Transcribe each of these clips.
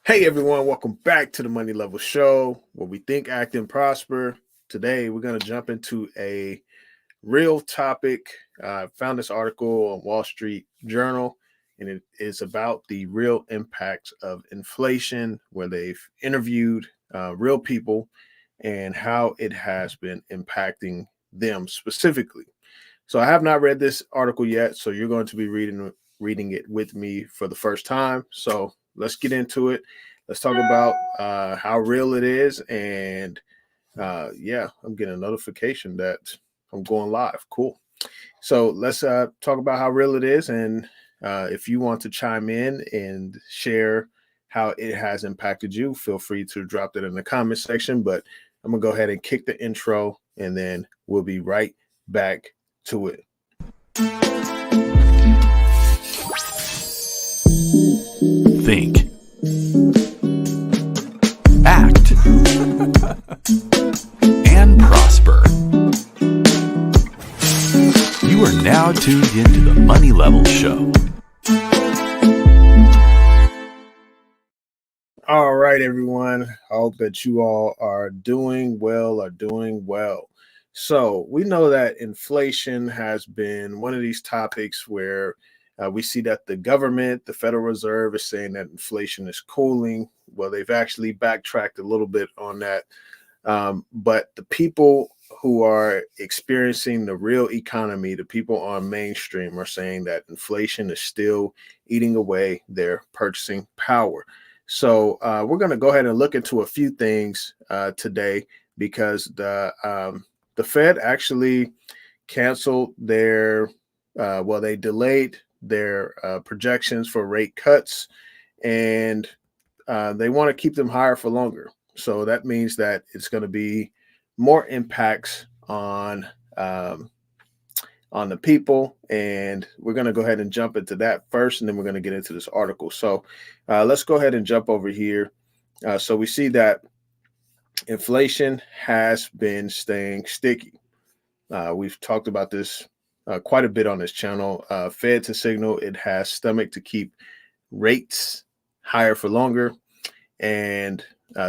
Hey everyone, welcome back to the Money Level Show where we think, act, and prosper. Today we're going to jump into a real topic. I found this article on Wall Street Journal, and it is about the real impacts of inflation, where they've interviewed real people and how it has been impacting them specifically. So I have not read this article yet, so you're going to be reading it with me for the first time. So let's get into it. Let's talk about how real it is, and yeah, I'm getting a notification that I'm going live. Cool. So let's talk about how real it is, and if you want to chime in and share how it has impacted you, feel free to drop that in the comment section. But I'm gonna go ahead and kick the intro, and then we'll be right back to it. Think, act, and prosper. You are now tuned into the Money Level Show. All right, everyone. I hope that you all are doing well. So, we know that inflation has been one of these topics where we see that the government, the Federal Reserve, is saying that inflation is cooling. Well, they've actually backtracked a little bit on that. But the people who are experiencing the real economy, the people on mainstream, are saying that inflation is still eating away their purchasing power. So we're going to go ahead and look into a few things today because the Fed actually canceled their they delayed their projections for rate cuts, and they want to keep them higher for longer. So that means that it's going to be more impacts um, on the people, and we're going to go ahead and jump into that first, and then we're going to get into this article. So let's go ahead and jump over here. So we see that inflation has been staying sticky. We've talked about this quite a bit on this channel. Fed to signal it has stomach to keep rates higher for longer. And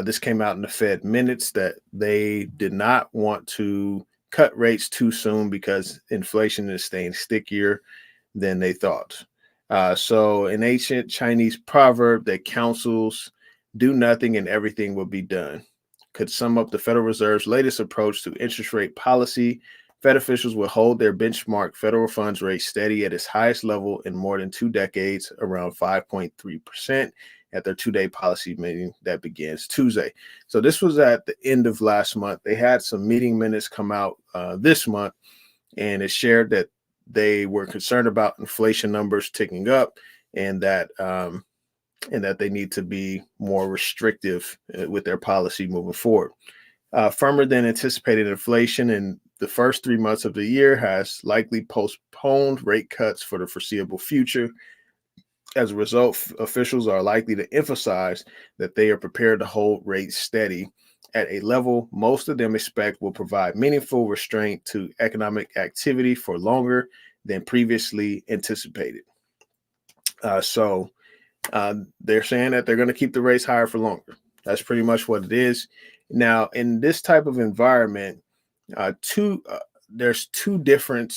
this came out in the Fed minutes that they did not want to cut rates too soon because inflation is staying stickier than they thought. So, an ancient Chinese proverb that counsels do nothing and everything will be done could sum up the Federal Reserve's latest approach to interest rate policy. Fed officials will hold their benchmark federal funds rate steady at its highest level in more than 2 decades, around 5.3%, at their two-day policy meeting that begins Tuesday. So this was at the end of last month. They had some meeting minutes come out this month, and it shared that they were concerned about inflation numbers ticking up, and that they need to be more restrictive with their policy moving forward. Firmer than anticipated inflation in the first 3 months of the year has likely postponed rate cuts for the foreseeable future. As a result, officials are likely to emphasize that they are prepared to hold rates steady at a level most of them expect will provide meaningful restraint to economic activity for longer than previously anticipated. So they're saying that they're going to keep the rates higher for longer. That's pretty much what it is. Now, in this type of environment, there's two different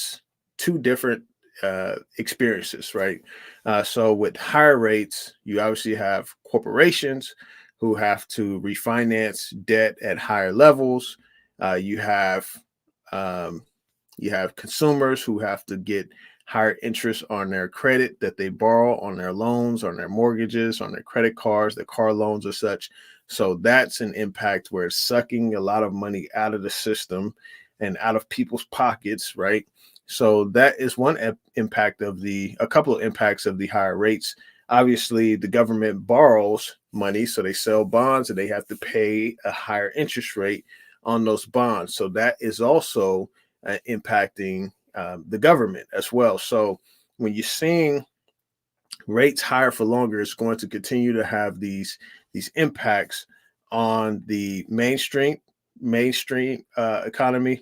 experiences, right? So with higher rates, you obviously have corporations who have to refinance debt at higher levels. Uh, you have um, you have consumers who have to get higher interest on their credit that they borrow on their loans, on their mortgages, on their credit cards, their car loans, or such. So that's an impact where it's sucking a lot of money out of the system and out of people's pockets, right? So that is one impact of a couple of impacts of the higher rates. Obviously, the government borrows money, so they sell bonds and they have to pay a higher interest rate on those bonds. So that is also impacting the government as well. So when you're seeing rates higher for longer, it's going to continue to have these impacts on the mainstream economy,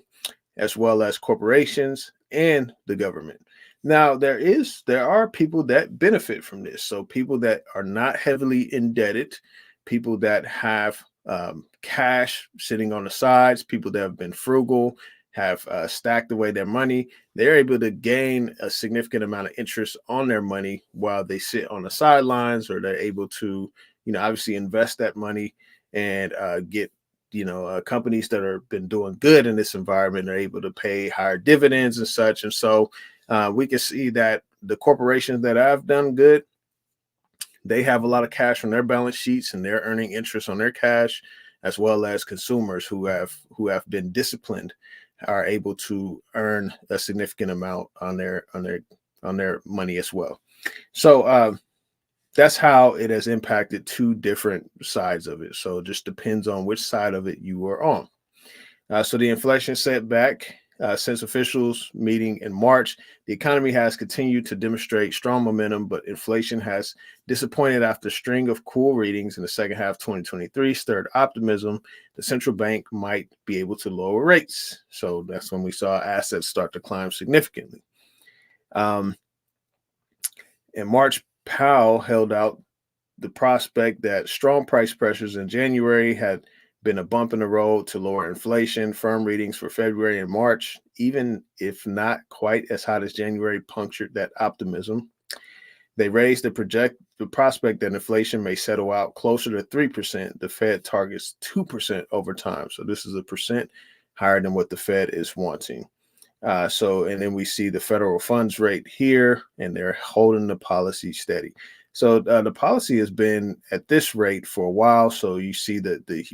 as well as corporations and the government. Now there are people that benefit from this. So people that are not heavily indebted, people that have cash sitting on the sides, people that have been frugal, have stacked away their money. They're able to gain a significant amount of interest on their money while they sit on the sidelines, or they're able to, obviously invest that money and get companies that are been doing good in this environment are able to pay higher dividends and such. And so we can see that the corporations that have done good, they have a lot of cash on their balance sheets and they're earning interest on their cash, as well as consumers who have been disciplined are able to earn a significant amount on their money as well. So that's how it has impacted two different sides of it. So it just depends on which side of it you are on. So the inflation setback, since officials meeting in March, the economy has continued to demonstrate strong momentum, but inflation has disappointed after a string of cool readings in the second half of 2023 stirred optimism the central bank might be able to lower rates. So that's when we saw assets start to climb significantly. In March, Powell held out the prospect that strong price pressures in January had been a bump in the road to lower inflation. Firm readings for February and March, even if not quite as hot as January, punctured that optimism. They raised the prospect that inflation may settle out closer to 3%. The Fed targets 2% over time. So this is a percent higher than what the Fed is wanting. And then we see the federal funds rate here, and they're holding the policy steady. So the policy has been at this rate for a while. So you see that the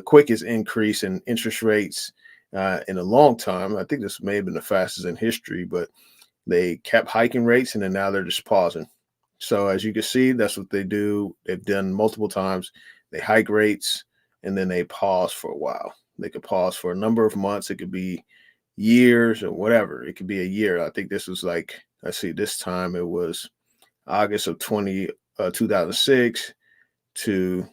quickest increase in interest rates in a long time. I think this may have been the fastest in history, but they kept hiking rates and then now they're just pausing. So as you can see, that's what they do. They've done multiple times. They hike rates and then they pause for a while. They could pause for a number of months. It could be years or whatever. It could be a year. I think this was this time it was August of 2006 to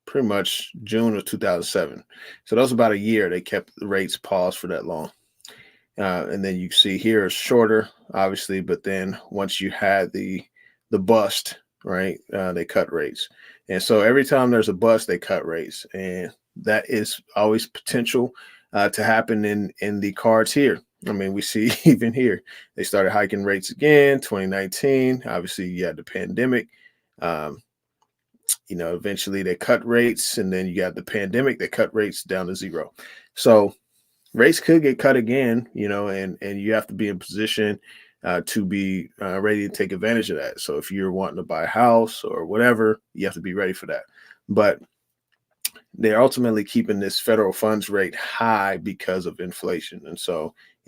pretty much June of 2007. So that was about a year. They kept the rates paused for that long. And then you see here it's shorter, obviously, but then once you had the bust, right, they cut rates. And so every time there's a bust, they cut rates. And that is always potential to happen in the cards here. I mean, we see even here, they started hiking rates again, 2019. Obviously, you had the pandemic. Eventually they cut rates, and then you got the pandemic, they cut rates down to zero. So rates could get cut again, and you have to be in position to be ready to take advantage of that. So if you're wanting to buy a house or whatever, you have to be ready for that. But they're ultimately keeping this federal funds rate high because of inflation.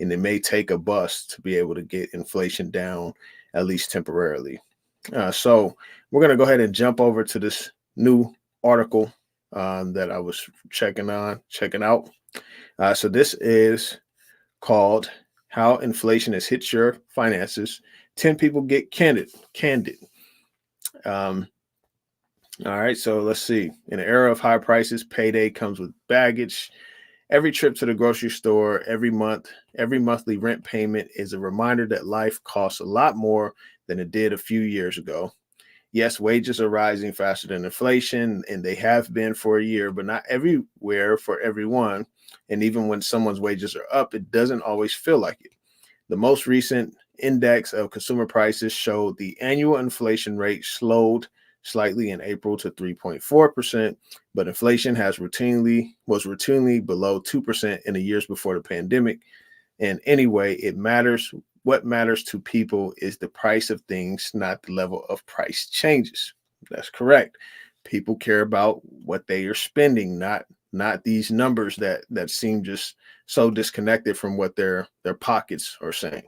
And it may take a bust to be able to get inflation down, at least temporarily. So we're going to go ahead and jump over to this new article that I was checking out. So this is called How Inflation Has Hit Your Finances. 10 people get candid. All right, so let's see. In an era of high prices, payday comes with baggage. Every trip to the grocery store, every monthly rent payment is a reminder that life costs a lot more than it did a few years ago. Yes, wages are rising faster than inflation, and they have been for a year, but not everywhere for everyone. And even when someone's wages are up, it doesn't always feel like it. The most recent index of consumer prices showed the annual inflation rate slowed slightly in April to 3.4%, but inflation was routinely below 2% in the years before the pandemic. And anyway, it matters. What matters to people is the price of things, not the level of price changes. That's correct. People care about what they are spending, not these numbers that seem just so disconnected from what their pockets are saying.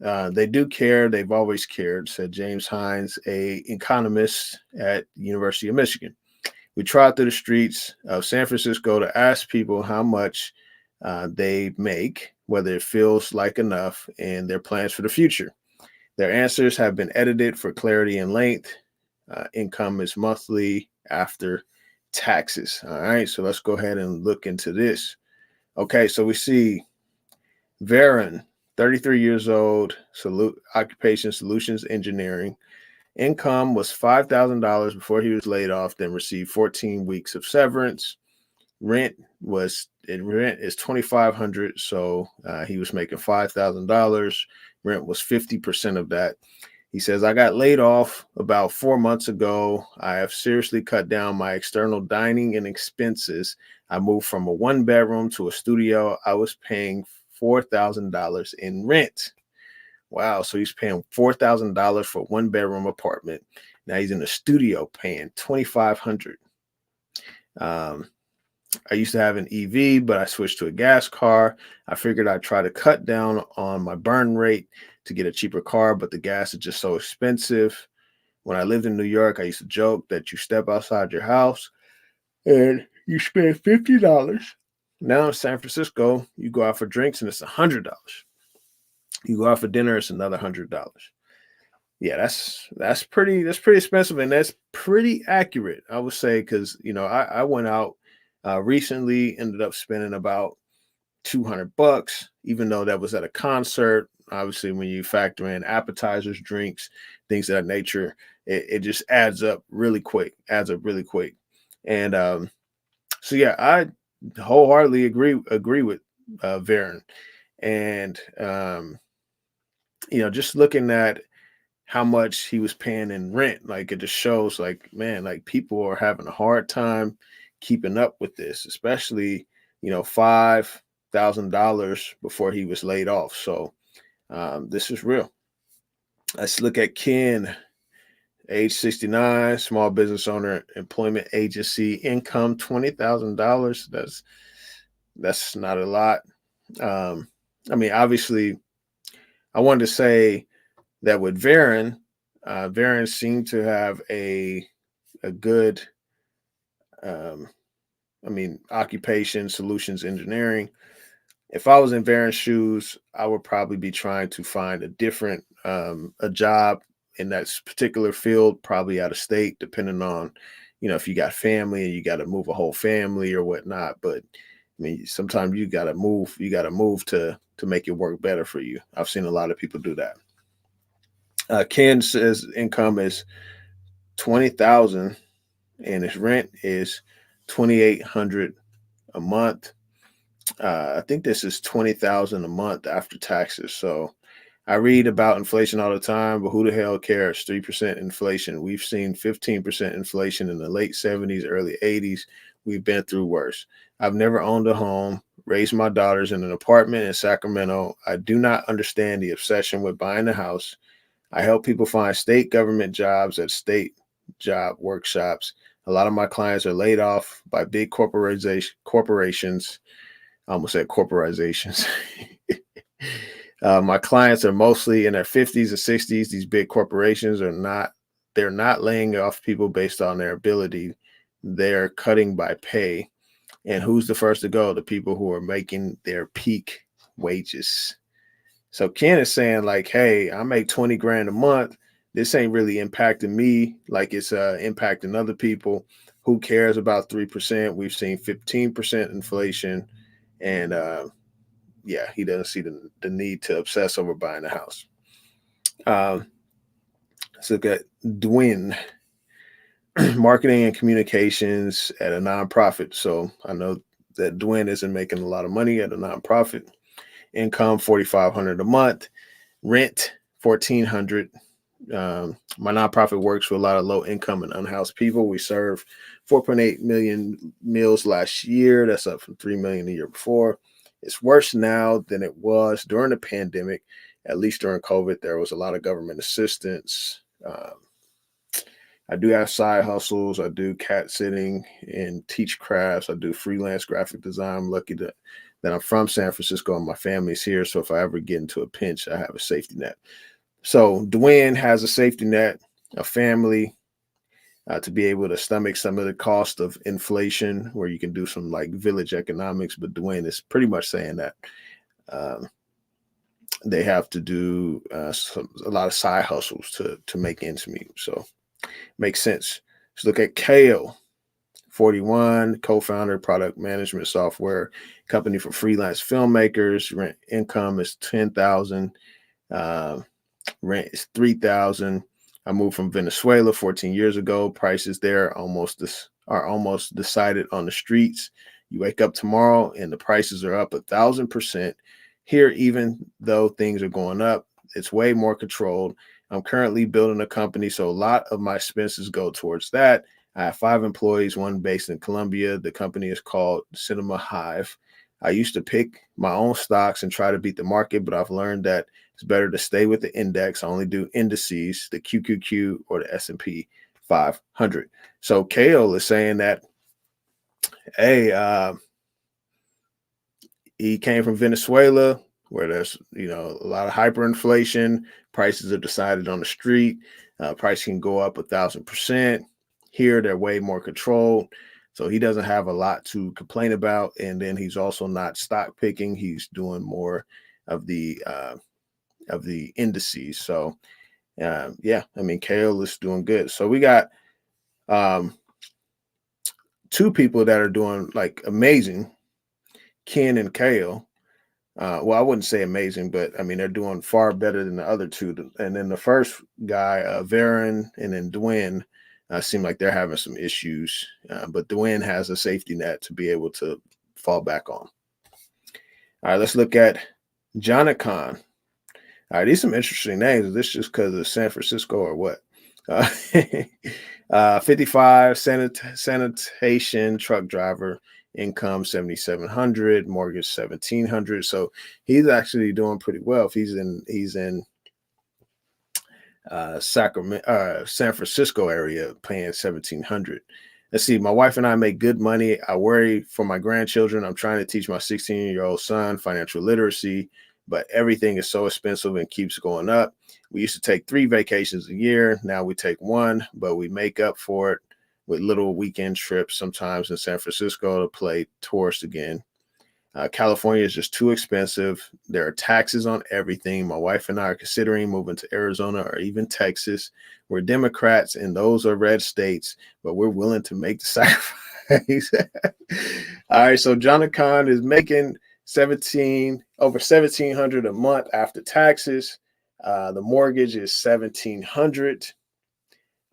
They do care. They've always cared, said James Hines, an economist at the University of Michigan. We trot through the streets of San Francisco to ask people how much they make, whether it feels like enough, and their plans for the future. Their answers have been edited for clarity and length. Income is monthly after taxes. All right, so let's go ahead and look into this. Okay, so we see Varon 33 years old, occupation solutions engineering. Income was $5,000 before he was laid off, then received 14 weeks of severance. Rent is $2,500, so he was making $5,000. Rent was 50% of that. He says, I got laid off about 4 months ago. I have seriously cut down my external dining and expenses. I moved from a 1-bedroom to a studio. I was paying $4,000 in rent. Wow. So he's paying $4,000 for a 1-bedroom apartment. Now he's in the studio paying $2,500. I used to have an EV, but I switched to a gas car. I figured I'd try to cut down on my burn rate to get a cheaper car, but the gas is just so expensive. When I lived in New York, I used to joke that you step outside your house and you spend $50. Now in San Francisco, you go out for drinks and it's $100. You go out for dinner, it's another $100. Yeah, that's pretty expensive, and that's pretty accurate, I would say, because I went out recently, ended up spending about $200, even though that was at a concert. Obviously, when you factor in appetizers, drinks, things of that nature, it just adds up really quick. And so yeah, I wholeheartedly agree with Varen. And just looking at how much he was paying in rent, like it just shows, like, man, like people are having a hard time keeping up with this, especially $5,000 before he was laid off. So this is real. Let's look at Ken, age 69, small business owner, employment agency, income $20,000. That's not a lot. I mean, obviously, I wanted to say that with Varen, Varen seemed to have a good, occupation solutions engineering. If I was in Varen's shoes, I would probably be trying to find a different a job in that particular field, probably out of state, depending on, if you got family and you got to move a whole family or whatnot. But I mean, sometimes you got to move. You got to move to make it work better for you. I've seen a lot of people do that. Ken says income is 20,000 and his rent is 2,800 a month. I think this is 20,000 a month after taxes. So I read about inflation all the time, but who the hell cares? 3% inflation. We've seen 15% inflation in the late 70s, early 80s. We've been through worse. I've never owned a home, raised my daughters in an apartment in Sacramento. I do not understand the obsession with buying a house. I help people find state government jobs at state job workshops. A lot of my clients are laid off by big corporations. I almost said corporations. My clients are mostly in their 50s and 60s. These big corporations they're not laying off people based on their ability. They're cutting by pay. And who's the first to go? The people who are making their peak wages. So Ken is saying, like, hey, I make 20 grand a month. This ain't really impacting me like it's impacting other people. Who cares about 3%? We've seen 15% inflation. And yeah, he doesn't see the need to obsess over buying a house. Let's look at Dwayne, marketing and communications at a nonprofit. So I know that Dwayne isn't making a lot of money at a nonprofit. Income $4,500 a month, rent $1,400. My nonprofit works with a lot of low income and unhoused people. We serve 4.8 million meals last year. That's up from 3 million the year before. It's worse now than it was during the pandemic. At least during COVID, there was a lot of government assistance. I do have side hustles. I do cat sitting and teach crafts. I do freelance graphic design. I'm lucky that I'm from San Francisco and my family's here. So if I ever get into a pinch, I have a safety net. So Dwayne has a safety net, a family, to be able to stomach some of the cost of inflation, where you can do some like village economics. But Dwayne is pretty much saying that they have to do a lot of side hustles to make ends meet. So makes sense. Let's look at Kale, 41, co-founder, product management software company for freelance filmmakers. Rent income is 10,000. Rent is 3,000. I moved from Venezuela 14 years ago. Prices there are almost decided on the streets. You wake up tomorrow and the prices are up 1,000%. Here, even though things are going up, it's way more controlled. I'm currently building a company, so a lot of my expenses go towards that. I have 5 employees, one based in Colombia. The company is called Cinema Hive. I used to pick my own stocks and try to beat the market, but I've learned that it's better to stay with the index. I only do indices, the QQQ or the S&P 500. So Kale is saying that, hey, he came from Venezuela, where there's a lot of hyperinflation. Prices are decided on the street. Price can go up 1,000%. Here, they're way more controlled. So he doesn't have a lot to complain about. And then he's also not stock picking. He's doing more of the indices. So yeah, I mean, Kale is doing good. So we got 2 people that are doing like amazing, Ken and Kale. Well, I wouldn't say amazing, but I mean, they're doing far better than the other 2. And then the first guy, Varen, and then Dwayne, seem like they're having some issues. But Dwayne has a safety net to be able to fall back on. All right, let's look at Jonathan. All right, these are some interesting names. Is this just because of San Francisco or what? 55, sanitation truck driver, income 7,700, mortgage 1,700. So he's actually doing pretty well. If he's in Sacramento, San Francisco area, paying 1,700. Let's see. My wife and I make good money. I worry for my grandchildren. I'm trying to teach my 16-year-old son financial literacy, but everything is so expensive and keeps going up. We used to take 3 vacations a year. Now we take 1, but we make up for it with little weekend trips sometimes in San Francisco to play tourist again. California is just too expensive. There are taxes on everything. My wife and I are considering moving to Arizona or even Texas. We're Democrats and those are red states, but we're willing to make the sacrifice. All right, so Jonathan is making over 1,700 a month after taxes. The mortgage is 1,700.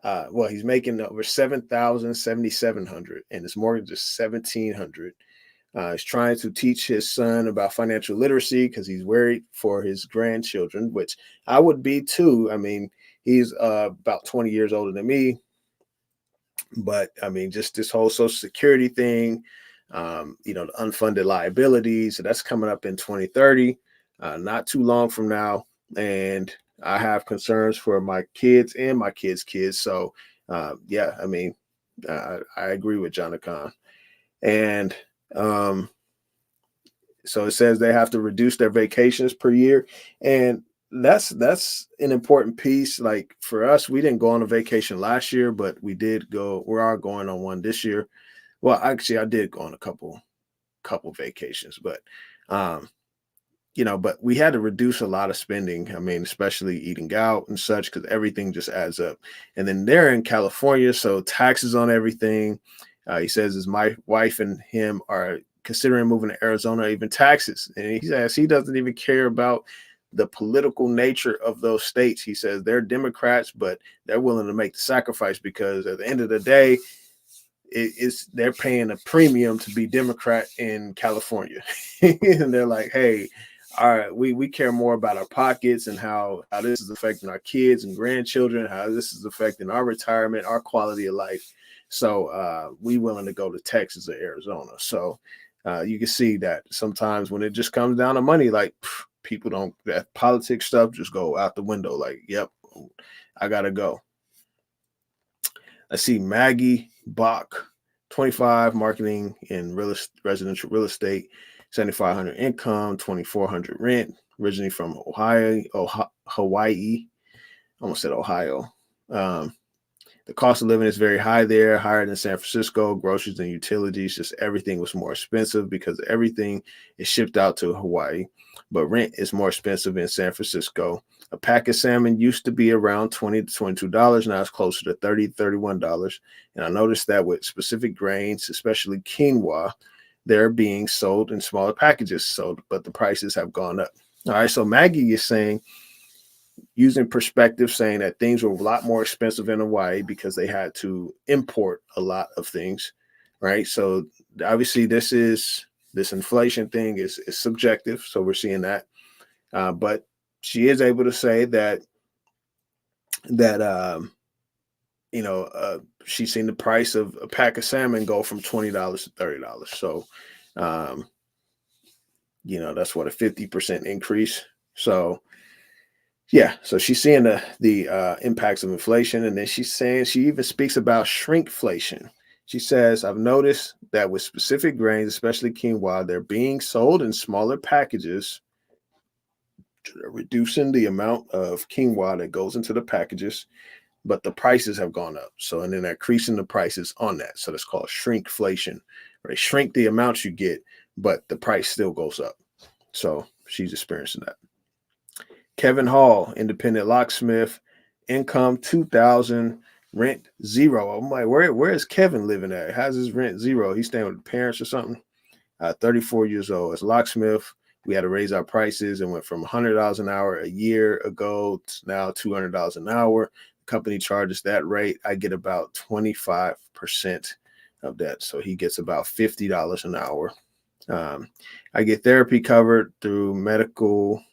Well, he's making over 7,700, and his mortgage is 1,700. He's trying to teach his son about financial literacy because he's worried for his grandchildren, which I would be too. I mean, he's about 20 years older than me. But I mean, just this whole Social Security thing, the unfunded liabilities, so that's coming up in 2030, not too long from now. And I have concerns for my kids and my kids' kids. So yeah, I mean, I agree with Jonathan. And so it says they have to reduce their vacations per year. And that's an important piece. Like for us, we didn't go on a vacation last year, but we are going on one this year. Well, actually I did go on a couple vacations, but but we had to reduce a lot of spending. I mean, especially eating out and such, because everything just adds up. And then they're in California, so taxes on everything. He says his wife and him are considering moving to Arizona, even taxes. And he says he doesn't even care about the political nature of those states. He says they're Democrats, but they're willing to make the sacrifice because at the end of the day, they're paying a premium to be Democrat in California. And they're like, hey, all right, we care more about our pockets and how this is affecting our kids and grandchildren, how this is affecting our retirement, our quality of life. So we willing to go to Texas or Arizona. So you can see that sometimes when it just comes down to money, like people don't, that politics stuff just go out the window. Like, yep, I got to go. Let's see, Maggie Bach, 25, marketing in residential real estate, 7,500 income, 2,400 rent, originally from Hawaii. Almost said Ohio. The cost of living is very high there, higher than San Francisco. Groceries and utilities, just everything was more expensive because everything is shipped out to Hawaii. But rent is more expensive in San Francisco. A pack of salmon used to be around $20 to $22. Now it's closer to $30, $31. And I noticed that with specific grains, especially quinoa, they're being sold in smaller packages. So, but the prices have gone up. All right. So Maggie is saying, using perspective, saying that things were a lot more expensive in Hawaii because they had to import a lot of things, right? So obviously this inflation thing is subjective. So we're seeing that. But she is able to say that she's seen the price of a pack of salmon go from $20 to $30. So, that's what, a 50% increase. So, yeah, so she's seeing the impacts of inflation. And then she's saying, she even speaks about shrinkflation. She says, I've noticed that with specific grains, especially quinoa, they're being sold in smaller packages, reducing the amount of quinoa that goes into the packages, but the prices have gone up. So, and then they're increasing the prices on that. So that's called shrinkflation. They shrink the amount you get, but the price still goes up. So she's experiencing that. Kevin Hall, independent locksmith, income $2,000, rent $0. I'm like, where is Kevin living at? How's his rent $0? He's staying with the parents or something. 34 years old. As a locksmith, we had to raise our prices and went from $100 an hour a year ago to now $200 an hour. The company charges that rate. I get about 25% of that. So he gets about $50 an hour. I get therapy covered through Medi-Cal.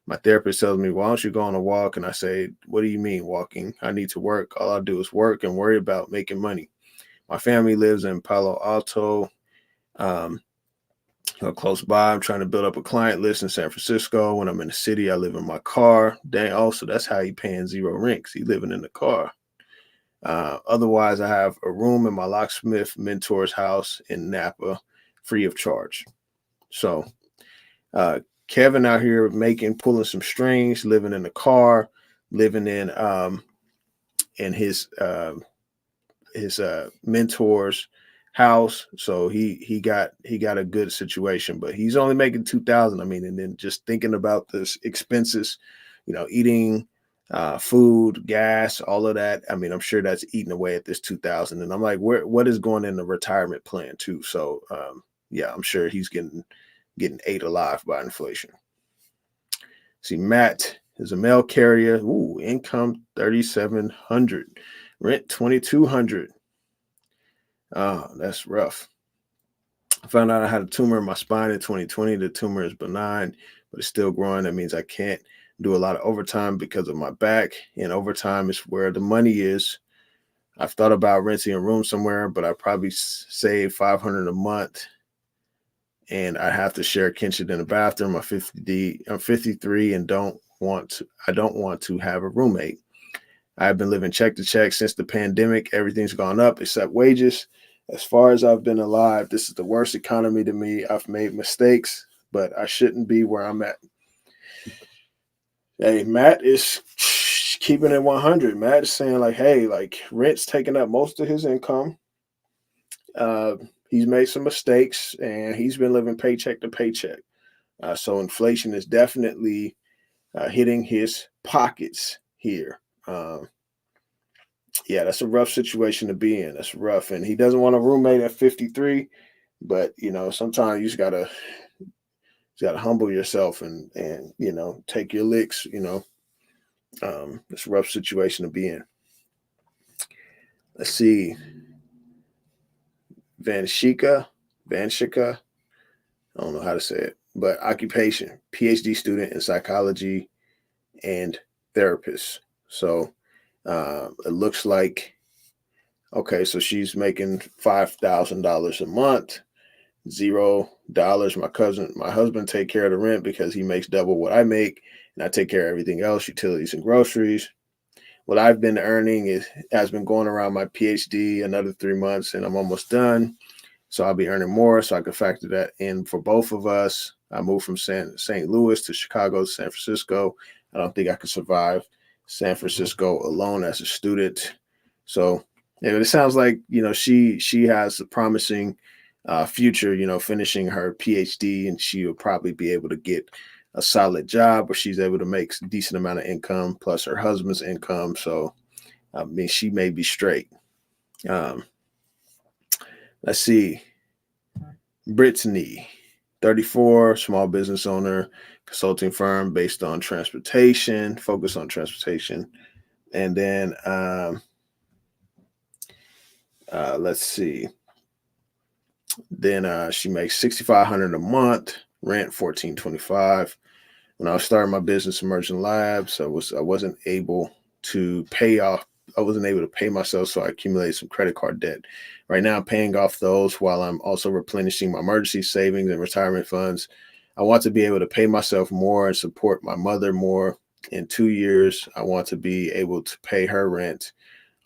My therapist tells me, why don't you go on a walk? And I say, what do you mean walking? I need to work. All I do is work and worry about making money. My family lives in Palo Alto, close by. I'm trying to build up a client list in San Francisco. When I'm in the city, I live in my car. Dang, also, that's how he paying $0 rent. He living in the car. Otherwise, I have a room in my locksmith mentor's house in Napa, free of charge. So, Kevin out here pulling some strings, living in the car, living in his mentor's house. So he got a good situation, but he's only making $2,000. I mean, and then just thinking about this expenses, eating, food, gas, all of that. I mean, I'm sure that's eating away at this $2,000. And I'm like, what is going in the retirement plan too? So yeah, I'm sure he's getting ate alive by inflation. See, Matt is a mail carrier. Ooh, income $3,700, rent $2,200. Oh, that's rough. I found out I had a tumor in my spine in 2020. The tumor is benign, but it's still growing. That means I can't do a lot of overtime because of my back, and overtime is where the money is. I've thought about renting a room somewhere, but I probably save $500 a month, and I have to share a kitchen and a bathroom. I'm 53 and I don't want to have a roommate. I've been living check to check since the pandemic. Everything's gone up except wages. As far as I've been alive, this is the worst economy to me. I've made mistakes, but I shouldn't be where I'm at. Hey, Matt is keeping it 100. Matt is saying like, hey, like rent's taking up most of his income. He's made some mistakes and he's been living paycheck to paycheck. So inflation is definitely hitting his pockets here. Yeah, that's a rough situation to be in. That's rough. And he doesn't want a roommate at 53, but sometimes you just gotta humble yourself and take your licks. It's a rough situation to be in. Let's see. Vanshika, I don't know how to say it, but occupation, PhD student in psychology and therapist. So it looks like, okay, so she's making $5,000 a month, $0. My husband take care of the rent because he makes double what I make, and I take care of everything else, utilities and groceries. What I've been earning has been going around my PhD another 3 months, and I'm almost done. So I'll be earning more, so I can factor that in for both of us. I moved from St. Louis to Chicago to San Francisco. I don't think I could survive San Francisco alone as a student. So yeah, it sounds like she has a promising future. Finishing her PhD, and she will probably be able to get a solid job where she's able to make a decent amount of income plus her husband's income. So I mean, she may be straight. Um, let's see, Brittany, 34, small business owner, consulting firm based on transportation, focus on transportation. And then let's see. Then she makes $6,500 a month, rent $1,425. When I was starting my business, Emerging Labs, I wasn't able to pay off. I wasn't able to pay myself, so I accumulated some credit card debt. Right now, I'm paying off those while I'm also replenishing my emergency savings and retirement funds. I want to be able to pay myself more and support my mother more. In 2 years, I want to be able to pay her rent.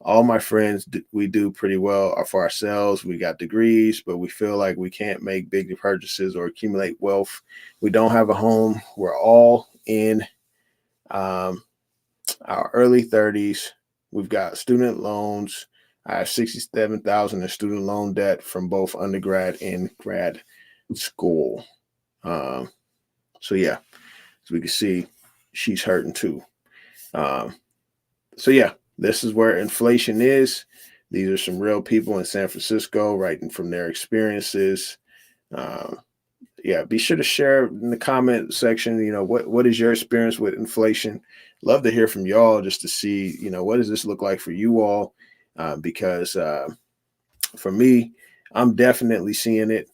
All my friends, we do pretty well for ourselves. We got degrees, but we feel like we can't make big purchases or accumulate wealth. We don't have a home. We're all in our early 30s. We've got student loans. I have $67,000 in student loan debt from both undergrad and grad school. So yeah, as we can see, she's hurting too. So yeah, this is where inflation is. These are some real people in San Francisco writing from their experiences. Yeah, be sure to share in the comment section, what is your experience with inflation? Love to hear from y'all just to see, what does this look like for you all? Because for me, I'm definitely seeing it.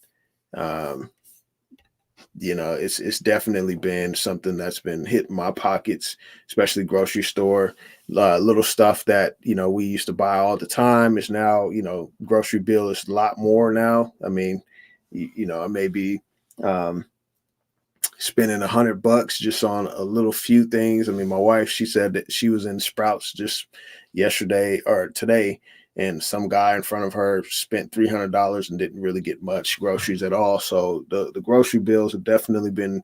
It's definitely been something that's been hitting my pockets, especially grocery store. Little stuff that we used to buy all the time is now grocery bill is a lot more now. I mean, I may be spending $100 just on a little few things. I mean, my wife, she said that she was in Sprouts just yesterday or today, and some guy in front of her spent $300 and didn't really get much groceries at all. So the grocery bills have definitely been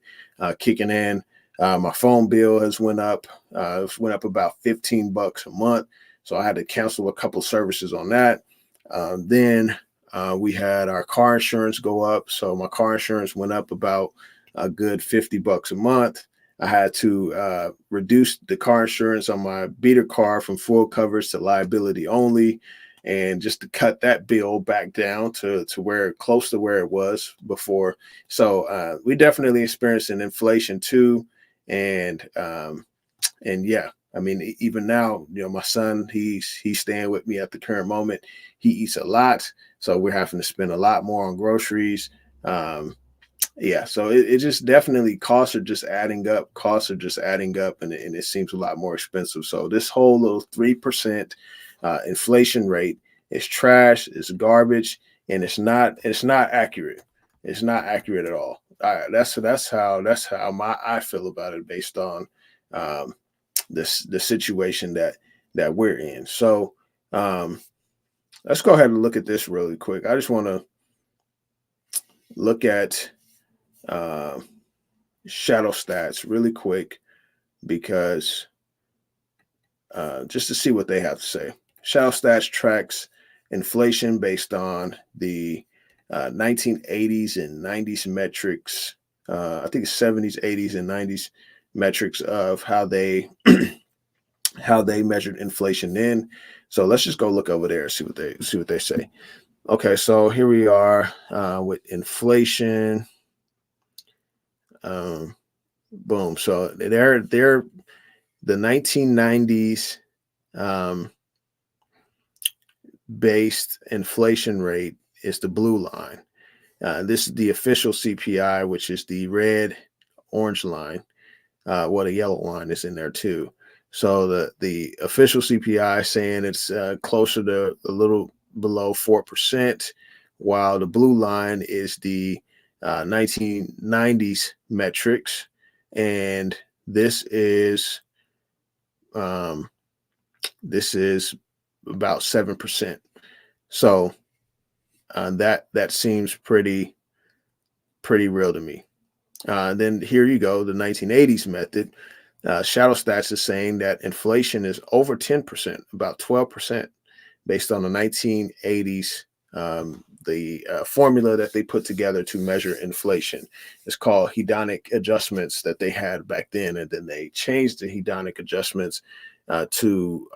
kicking in. My phone bill has went up. Went up about $15 a month. So I had to cancel a couple services on that. Then we had our car insurance go up. So my car insurance went up about a good $50 a month. I had to reduce the car insurance on my beater car from full coverage to liability only, and just to cut that bill back down to where close to where it was before. So we definitely experienced an inflation too. And yeah, I mean, even now, my son, he's staying with me at the current moment. He eats a lot, so we're having to spend a lot more on groceries. Yeah, so it just definitely costs are just adding up. And it seems a lot more expensive. So this whole little 3% inflation rate is trash, it's garbage, and it's not accurate. It's not accurate at all. That's how I feel about it based on the situation that we're in. So let's go ahead and look at this really quick. I just want to look at shadow stats really quick because just to see what they have to say. Shadow stats tracks inflation based on the 1980s and 90s metrics. I think it's 70s, 80s, and 90s metrics of how they measured inflation then. So let's just go look over there and see what they say. Okay, so here we are with inflation. Boom. So they're the 1990s based inflation rate is the blue line. This is the official CPI, which is the red orange line. The yellow line is in there too. So the official CPI saying it's closer to a little below 4%, while the blue line is the 1990s metrics, and this is about 7%. So that seems pretty real to me. Then here you go, the 1980s method. Shadow Stats is saying that inflation is over 10%, about 12%, based on the 1980s. The formula that they put together to measure inflation is called hedonic adjustments that they had back then, and then they changed the hedonic adjustments to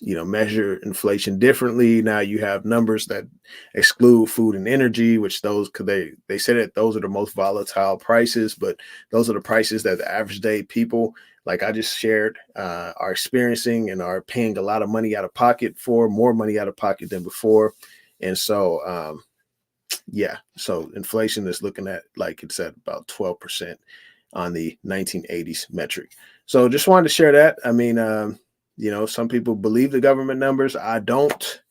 measure inflation differently. Now you have numbers that exclude food and energy, which those, because they said that those are the most volatile prices, but those are the prices that the average day people, like I just shared, are experiencing and are paying a lot of money out of pocket for, more money out of pocket than before. And so so inflation is looking at, like it said, about 12% on the 1980s metric. So just wanted to share that. I mean, some people believe the government numbers. I don't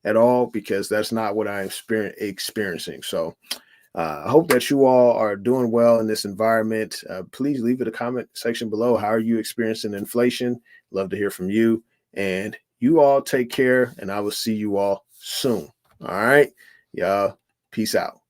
at all, because that's not what I'm experiencing. So I hope that you all are doing well in this environment. Please leave it a comment section below. How are you experiencing inflation? Love to hear from you. And you all take care, and I will see you all soon. All right. Y'all, peace out.